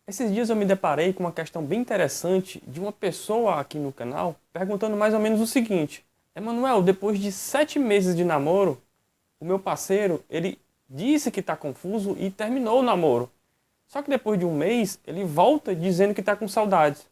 Esses dias eu me deparei com uma questão bem interessante de uma pessoa aqui no canal perguntando mais ou menos o seguinte: Emanuel, depois de 7 meses de namoro, o meu parceiro, ele disse que está confuso e terminou o namoro. Só que depois de um mês, ele volta dizendo que está com saudades.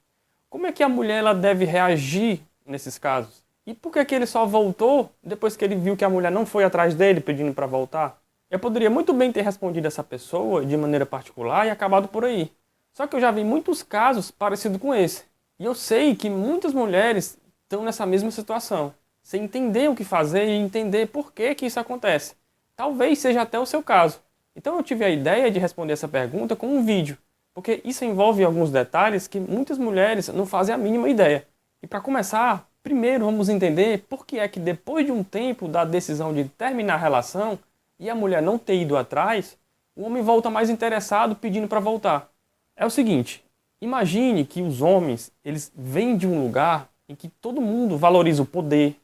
Como é que a mulher ela deve reagir nesses casos? E por que ele só voltou depois que ele viu que a mulher não foi atrás dele pedindo para voltar? Eu poderia muito bem ter respondido essa pessoa de maneira particular e acabado por aí. Só que eu já vi muitos casos parecidos com esse. E eu sei que muitas mulheres estão nessa mesma situação, sem entender o que fazer e entender por que isso acontece. Talvez seja até o seu caso. Então eu tive a ideia de responder essa pergunta com um vídeo, porque isso envolve alguns detalhes que muitas mulheres não fazem a mínima ideia. E para começar, primeiro vamos entender por que é que depois de um tempo da decisão de terminar a relação e a mulher não ter ido atrás, o homem volta mais interessado pedindo para voltar. É o seguinte, imagine que os homens, eles vêm de um lugar em que todo mundo valoriza o poder,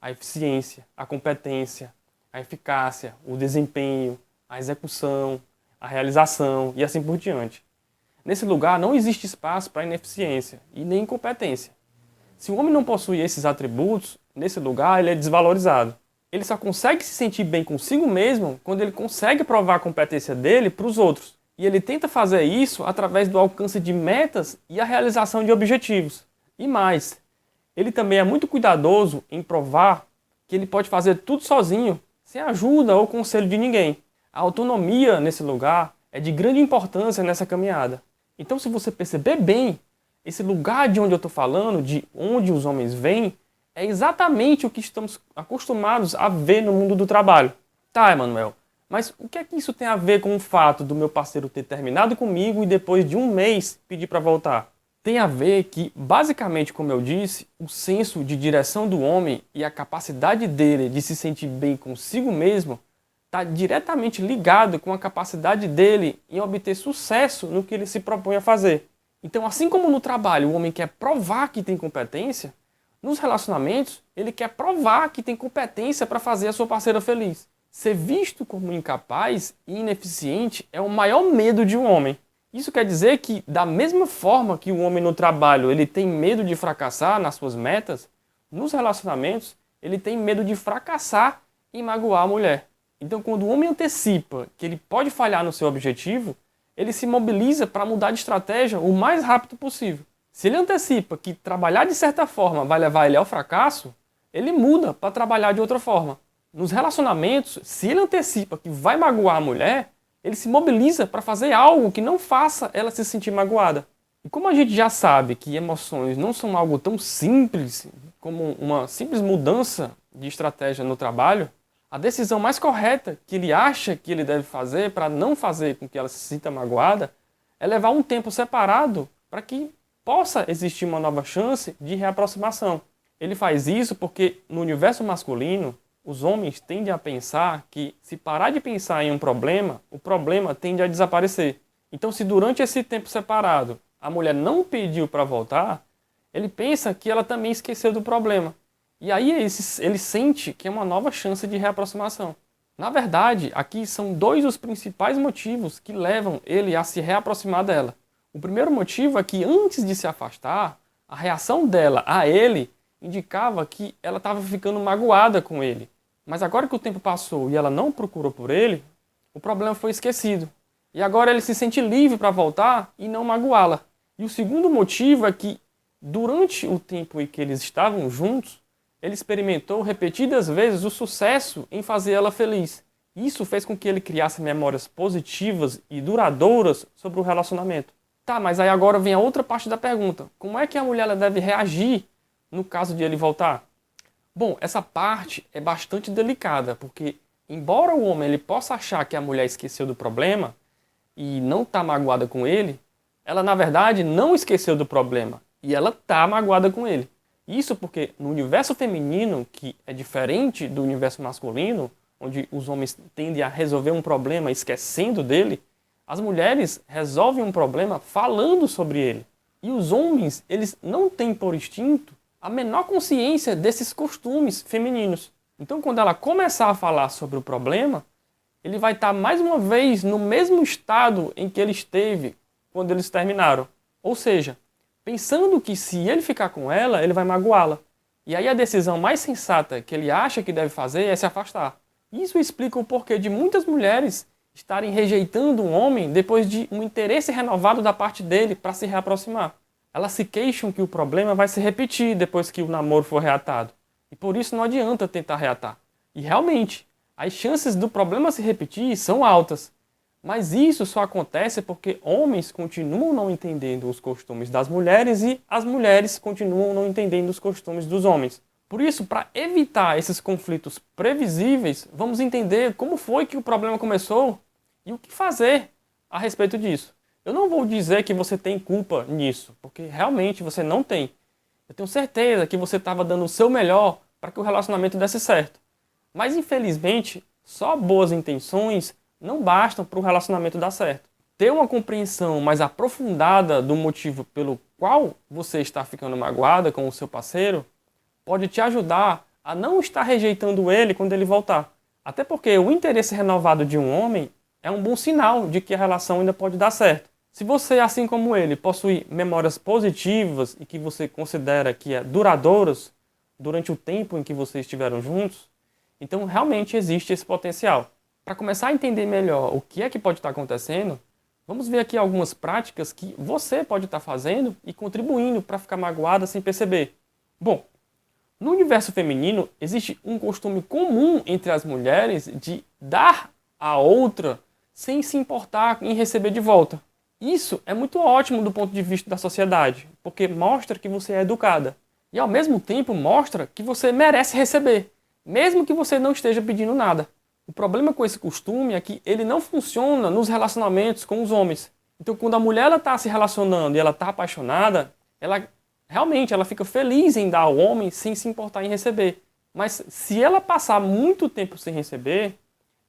a eficiência, a competência, a eficácia, o desempenho, a execução, a realização e assim por diante. Nesse lugar não existe espaço para ineficiência e nem incompetência. Se o homem não possui esses atributos, nesse lugar ele é desvalorizado. Ele só consegue se sentir bem consigo mesmo quando ele consegue provar a competência dele para os outros. E ele tenta fazer isso através do alcance de metas e a realização de objetivos. E mais, ele também é muito cuidadoso em provar que ele pode fazer tudo sozinho, sem ajuda ou conselho de ninguém. A autonomia nesse lugar é de grande importância nessa caminhada. Então, se você perceber bem, esse lugar de onde eu estou falando, de onde os homens vêm, é exatamente o que estamos acostumados a ver no mundo do trabalho. Tá, Emanuel, mas o que é que isso tem a ver com o fato do meu parceiro ter terminado comigo e depois de um mês pedir para voltar? Tem a ver que, basicamente, como eu disse, o senso de direção do homem e a capacidade dele de se sentir bem consigo mesmo está diretamente ligado com a capacidade dele em obter sucesso no que ele se propõe a fazer. Então, assim como no trabalho o homem quer provar que tem competência, nos relacionamentos ele quer provar que tem competência para fazer a sua parceira feliz. Ser visto como incapaz e ineficiente é o maior medo de um homem. Isso quer dizer que, da mesma forma que o homem no trabalho ele tem medo de fracassar nas suas metas, nos relacionamentos ele tem medo de fracassar e magoar a mulher. Então, quando o homem antecipa que ele pode falhar no seu objetivo, ele se mobiliza para mudar de estratégia o mais rápido possível. Se ele antecipa que trabalhar de certa forma vai levar ele ao fracasso, ele muda para trabalhar de outra forma. Nos relacionamentos, se ele antecipa que vai magoar a mulher, ele se mobiliza para fazer algo que não faça ela se sentir magoada. E como a gente já sabe que emoções não são algo tão simples como uma simples mudança de estratégia no trabalho, a decisão mais correta que ele acha que ele deve fazer para não fazer com que ela se sinta magoada é levar um tempo separado para que possa existir uma nova chance de reaproximação. Ele faz isso porque no universo masculino, os homens tendem a pensar que se parar de pensar em um problema, o problema tende a desaparecer. Então, se durante esse tempo separado a mulher não pediu para voltar, ele pensa que ela também esqueceu do problema. E aí ele sente que é uma nova chance de reaproximação. Na verdade, aqui são dois os principais motivos que levam ele a se reaproximar dela. O primeiro motivo é que antes de se afastar, a reação dela a ele indicava que ela estava ficando magoada com ele. Mas agora que o tempo passou e ela não procurou por ele, o problema foi esquecido. E agora ele se sente livre para voltar e não magoá-la. E o segundo motivo é que, durante o tempo em que eles estavam juntos, ele experimentou repetidas vezes o sucesso em fazer ela feliz. Isso fez com que ele criasse memórias positivas e duradouras sobre o relacionamento. Tá, mas aí agora vem a outra parte da pergunta. Como é que a mulher ela deve reagir no caso de ele voltar? Bom, essa parte é bastante delicada, porque embora o homem ele possa achar que a mulher esqueceu do problema e não está magoada com ele, ela na verdade não esqueceu do problema e ela está magoada com ele. Isso porque no universo feminino, que é diferente do universo masculino, onde os homens tendem a resolver um problema esquecendo dele, as mulheres resolvem um problema falando sobre ele. E os homens, eles não têm por instinto a menor consciência desses costumes femininos. Então, quando ela começar a falar sobre o problema, ele vai estar mais uma vez no mesmo estado em que ele esteve quando eles terminaram. Ou seja, pensando que se ele ficar com ela, ele vai magoá-la. E aí a decisão mais sensata que ele acha que deve fazer é se afastar. Isso explica o porquê de muitas mulheres estarem rejeitando um homem depois de um interesse renovado da parte dele para se reaproximar. Elas se queixam que o problema vai se repetir depois que o namoro for reatado. E por isso não adianta tentar reatar. E realmente, as chances do problema se repetir são altas. Mas isso só acontece porque homens continuam não entendendo os costumes das mulheres e as mulheres continuam não entendendo os costumes dos homens. Por isso, para evitar esses conflitos previsíveis, vamos entender como foi que o problema começou e o que fazer a respeito disso. Eu não vou dizer que você tem culpa nisso, porque realmente você não tem. Eu tenho certeza que você estava dando o seu melhor para que o relacionamento desse certo. Mas infelizmente, só boas intenções não bastam para o relacionamento dar certo. Ter uma compreensão mais aprofundada do motivo pelo qual você está ficando magoada com o seu parceiro pode te ajudar a não estar rejeitando ele quando ele voltar. Até porque o interesse renovado de um homem é um bom sinal de que a relação ainda pode dar certo. Se você, assim como ele, possui memórias positivas e que você considera que é duradouras durante o tempo em que vocês estiveram juntos, então realmente existe esse potencial. Para começar a entender melhor o que é que pode estar acontecendo, vamos ver aqui algumas práticas que você pode estar fazendo e contribuindo para ficar magoada sem perceber. Bom, no universo feminino existe um costume comum entre as mulheres de dar a outra sem se importar em receber de volta. Isso é muito ótimo do ponto de vista da sociedade, porque mostra que você é educada. E ao mesmo tempo mostra que você merece receber, mesmo que você não esteja pedindo nada. O problema com esse costume é que ele não funciona nos relacionamentos com os homens. Então, quando a mulher está se relacionando e ela está apaixonada, ela fica feliz em dar ao homem sem se importar em receber. Mas se ela passar muito tempo sem receber,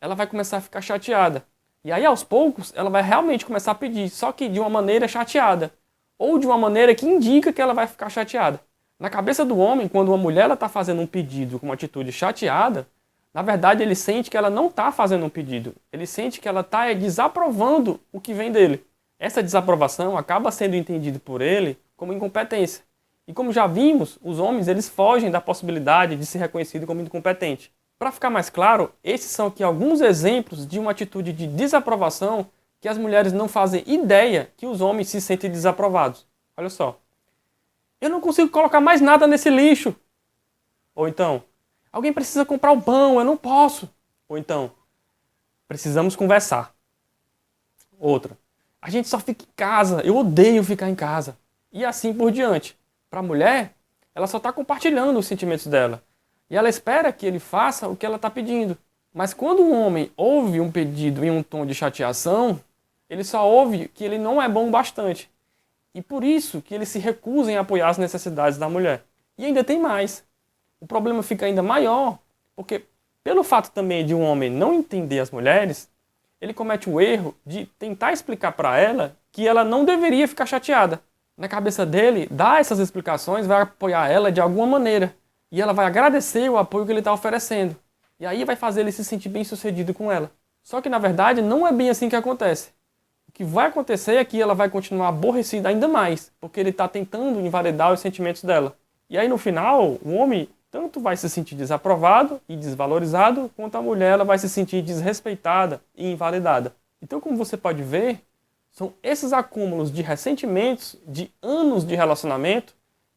ela vai começar a ficar chateada. E aí, aos poucos, ela vai realmente começar a pedir, só que de uma maneira chateada. Ou de uma maneira que indica que ela vai ficar chateada. Na cabeça do homem, quando uma mulher está fazendo um pedido com uma atitude chateada, na verdade, ele sente que ela não está fazendo um pedido. Ele sente que ela está desaprovando o que vem dele. Essa desaprovação acaba sendo entendida por ele como incompetência. E como já vimos, os homens eles fogem da possibilidade de ser reconhecido como incompetente. Para ficar mais claro, esses são aqui alguns exemplos de uma atitude de desaprovação que as mulheres não fazem ideia que os homens se sentem desaprovados. Olha só. Eu não consigo colocar mais nada nesse lixo. Ou então, alguém precisa comprar o pão, eu não posso. Ou então, precisamos conversar. Outra, a gente só fica em casa, eu odeio ficar em casa. E assim por diante. Para a mulher, ela só está compartilhando os sentimentos dela. E ela espera que ele faça o que ela está pedindo. Mas quando um homem ouve um pedido em um tom de chateação, ele só ouve que ele não é bom o bastante. E por isso que ele se recusa em apoiar as necessidades da mulher. E ainda tem mais. O problema fica ainda maior, porque pelo fato também de um homem não entender as mulheres, ele comete o erro de tentar explicar para ela que ela não deveria ficar chateada. Na cabeça dele, dar essas explicações vai apoiar ela de alguma maneira. E ela vai agradecer o apoio que ele está oferecendo. E aí vai fazer ele se sentir bem sucedido com ela. Só que na verdade não é bem assim que acontece. O que vai acontecer é que ela vai continuar aborrecida ainda mais, porque ele está tentando invalidar os sentimentos dela. E aí no final, o homem tanto vai se sentir desaprovado e desvalorizado, quanto a mulher ela vai se sentir desrespeitada e invalidada. Então, como você pode ver, são esses acúmulos de ressentimentos, de anos de relacionamento,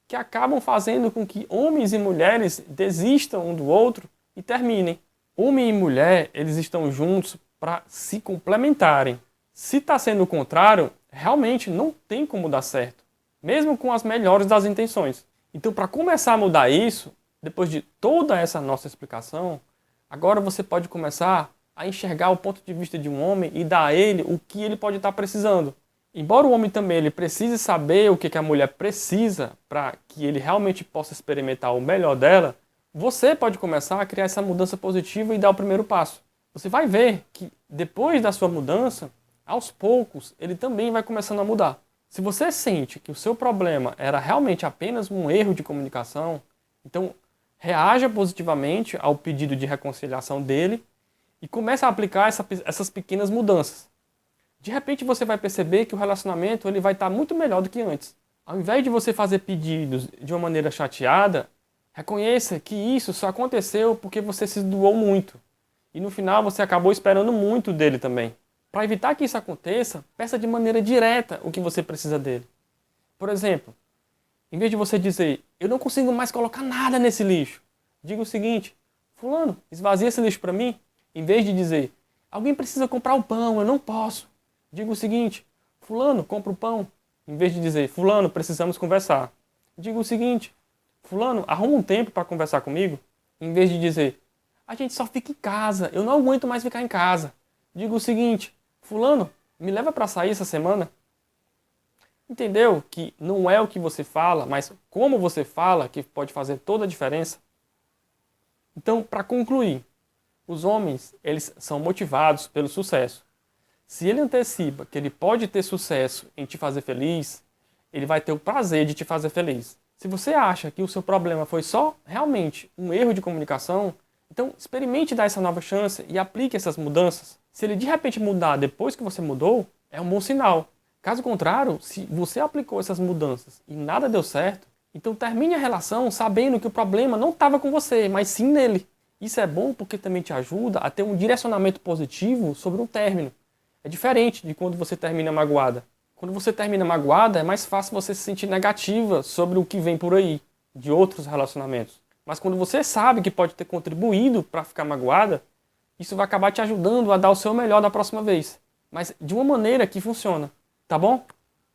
que acabam fazendo com que homens e mulheres desistam um do outro e terminem. Homem e mulher, eles estão juntos para se complementarem. Se está sendo o contrário, realmente não tem como dar certo, mesmo com as melhores das intenções. Então, para começar a mudar isso, depois de toda essa nossa explicação, agora você pode começar a enxergar o ponto de vista de um homem e dar a ele o que ele pode estar precisando. Embora o homem também ele precise saber o que a mulher precisa para que ele realmente possa experimentar o melhor dela, você pode começar a criar essa mudança positiva e dar o primeiro passo. Você vai ver que depois da sua mudança, aos poucos, ele também vai começando a mudar. Se você sente que o seu problema era realmente apenas um erro de comunicação, então reaja positivamente ao pedido de reconciliação dele e comece a aplicar essas pequenas mudanças. De repente você vai perceber que o relacionamento ele vai estar muito melhor do que antes. Ao invés de você fazer pedidos de uma maneira chateada, reconheça que isso só aconteceu porque você se doou muito. E no final você acabou esperando muito dele também. Para evitar que isso aconteça, peça de maneira direta o que você precisa dele. Por exemplo, em vez de você dizer, eu não consigo mais colocar nada nesse lixo, diga o seguinte, fulano, esvazia esse lixo para mim. Em vez de dizer, alguém precisa comprar o pão, eu não posso. Diga o seguinte, fulano, compra o pão. Em vez de dizer, fulano, precisamos conversar. Diga o seguinte, fulano, arruma um tempo para conversar comigo. Em vez de dizer, a gente só fica em casa, eu não aguento mais ficar em casa. Diga o seguinte, fulano, me leva para sair essa semana. Entendeu que não é o que você fala, mas como você fala que pode fazer toda a diferença? Então, para concluir, os homens, eles são motivados pelo sucesso. Se ele antecipa que ele pode ter sucesso em te fazer feliz, ele vai ter o prazer de te fazer feliz. Se você acha que o seu problema foi só realmente um erro de comunicação, então experimente dar essa nova chance e aplique essas mudanças. Se ele de repente mudar depois que você mudou, é um bom sinal. Caso contrário, se você aplicou essas mudanças e nada deu certo, então termine a relação sabendo que o problema não estava com você, mas sim nele. Isso é bom porque também te ajuda a ter um direcionamento positivo sobre um término. É diferente de quando você termina magoada. Quando você termina magoada, é mais fácil você se sentir negativa sobre o que vem por aí, de outros relacionamentos. Mas quando você sabe que pode ter contribuído para ficar magoada, isso vai acabar te ajudando a dar o seu melhor da próxima vez. Mas de uma maneira que funciona. Tá bom?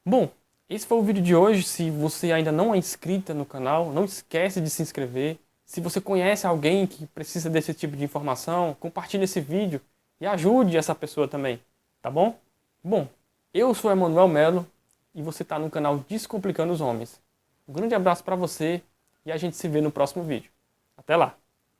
Bom, esse foi o vídeo de hoje. Se você ainda não é inscrita no canal, não esquece de se inscrever. Se você conhece alguém que precisa desse tipo de informação, compartilhe esse vídeo e ajude essa pessoa também. Tá bom? Bom, eu sou Emanuel Melo e você está no canal Descomplicando os Homens. Um grande abraço para você e a gente se vê no próximo vídeo. Até lá!